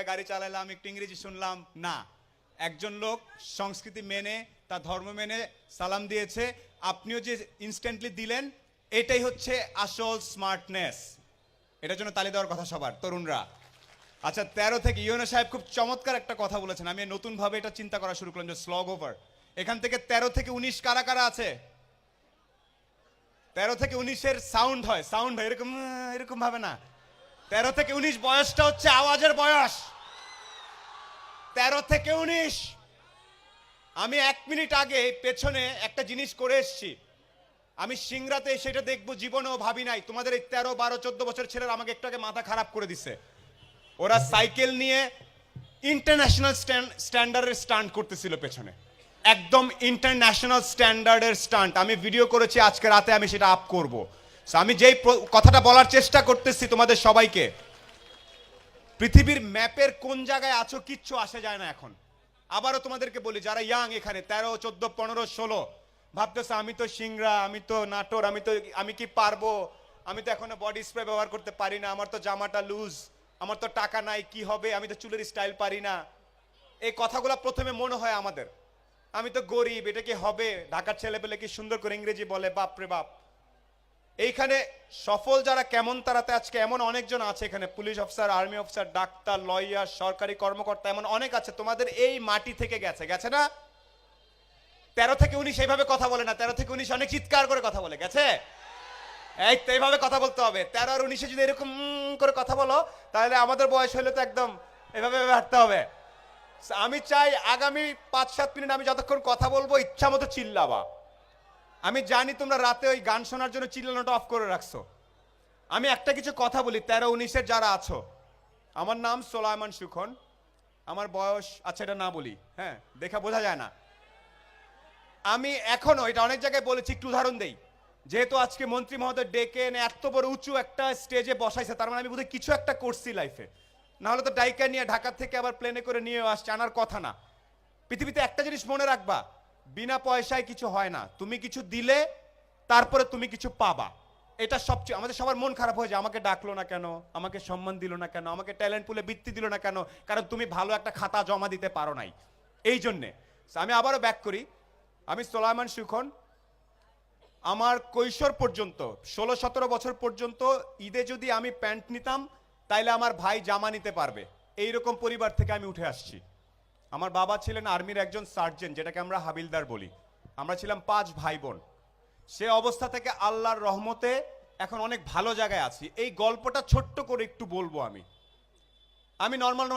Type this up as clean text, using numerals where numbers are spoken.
গাড়ি চালালাম, একটু ইংরেজি শুনলাম না। একজন লোক সংস্কৃতি মেনে, তার ধর্ম মেনে সালাম দিয়েছে, আপনিও যে ইনস্ট্যান্টলি দিলেন, এটাই হচ্ছে আসল স্মার্টনেস। এটার জন্য তালি দেওয়ার কথা সবার, তরুণরা। আচ্ছা, 13 থেকে ইউনো সাহেব খুব চমৎকার একটা কথা বলেছেন। আমি নতুনভাবে এটা চিন্তা করা শুরু করলাম যে স্লগ ওভার। এখান থেকে 13 থেকে 19 কারা কারা আছে? 13 থেকে 19-এর সাউন্ড হয় এরকম এরকম ভাবে না। 13 থেকে 19 বয়সটা হচ্ছে আওয়াজের বয়স। 13 থেকে 19। আমি 1 মিনিট আগে পেছনে একটা জিনিস করে এসেছি। আমি সিংড়াতে সেটা দেখবো জীবনেও ভাবি নাই। তোমাদের এই 13, 12, 14 বছর ছেলেরা আমাকে একটু আগে মাথা খারাপ করে দিছে। ওরা সাইকেল নিয়ে ইন্টারন্যাশনাল স্ট্যান্ডার্ডের স্টান্ট করতেছিল পেছনে, একদম ইন্টারন্যাশনাল স্ট্যান্ডার্ডের স্টান্ট। আমি ভিডিও করেছি, আজকে রাতে আমি সেটা আপ করব। আমি যেই কথাটা বলার চেষ্টা করতেছি তোমাদের সবাইকে, পৃথিবীর ম্যাপের কোন জায়গায় আছো কিচ্ছু আসে যায় না এখন। আবারও তোমাদেরকে বলি, যারা ইয়াং এখানে 13, 14, 15, 16 ভাবতেছে আমি তো সিংড়া, আমি তো নাটোর, আমি কি পারবো, আমি তো এখনো বডি স্প্রে ব্যবহার করতে পারি না, আমার তো জামাটা লুজ, আমার তো টাকা নাই, কি হবে, আমি তো চুলের স্টাইল পারি না। এই কথাগুলো প্রথমে মনে হয় আমাদের, আমি তো গরিব, এটা কি হবে, ঢাকার ছেলে পেলে কি সুন্দর করে ইংরেজি বলে, বাপ রে বাপ। এইখানে সফল যারা কেমন তারাতে আজকে এমন অনেকজন আছে এখানে, police officer, army officer, doctor, lawyer, সরকারি কর্মকর্তা, এমন অনেক আছে তোমাদের এই মাটি থেকে গেছে না। 13 থেকে 19 এইভাবে কথা বলে না, 13 থেকে 19 অনেক চিৎকার করে কথা বলে গেছে। এই তো এইভাবে কথা বলতে হবে। 13 আর 19-এ যদি এরকম করে কথা বলো, তাহলে আমাদের বয়স হলে তো একদম এভাবে হাঁটতে হবে। আমি চাই আগামী 5-7 মিনিট আমি যতক্ষণ কথা বলবো ইচ্ছা মতো চিল্লাবা। আমি জানি তোমরা রাতে ওই গান শোনার জন্য চিল্লানোটা অফ করে রাখছো। আমি একটা কিছু কথা বলি, 13-19-এর যারা আছো, আমার নাম সোলায়মান সুখন, আমার বয়স, আচ্ছা এটা না বলি, হ্যাঁ দেখা বোঝা যায় না। আমি এখনো, এটা অনেক জায়গায় বলেছি, একটু উদাহরণ দেই। যেহেতু আজকে মন্ত্রী মহোদয় ডেকে এনে এত বড় উঁচু একটা স্টেজে বসাইছে, তার মানে আমি বোধহয় কিছু একটা করছি লাইফে। না হলে তো ডাইকা নিয়ে ঢাকা থেকে আবার প্লেনে করে নিয়ে আসছে, আনার কথা না। পৃথিবীতে একটা জিনিস মনে রাখবা, বিনা পয়সায় কিছু হয় না। তুমি কিছু দিলে তারপরে তুমি কিছু পাবা। এটা সবচেয়ে, আমাদের সবার মন খারাপ হয়ে যায়, আমাকে ডাকলো না কেন, আমাকে সম্মান দিল না কেন, আমাকে ট্যালেন্ট পুলে বৃত্তি দিল না কেন, কারণ তুমি ভালো একটা খাতা জমা দিতে পারো নাই। এই জন্যে আমি আবারও ব্যাক করি, আমি সোলায়মান সুখন। আমার কৈশোর পর্যন্ত 16-17 বছর পর্যন্ত ঈদে যদি আমি প্যান্ট নিতাম, তাইলে আমার ভাই জামা নিতে পারবে, এইরকম পরিবার থেকে আমি উঠে আসছি। আমার বাবা ছিলেন আর্মির একজন সার্জেন্ট, যেটাকে আমরা হাবিলদার বলি। আমরা ছিলাম 5 ভাই বোন। সে অবস্থা থেকে আল্লাহর রহমতে এখন অনেক ভালো জায়গায় আছি। এই গল্পটা ছোট্ট করে একটু বলবো। আমি নর্মাল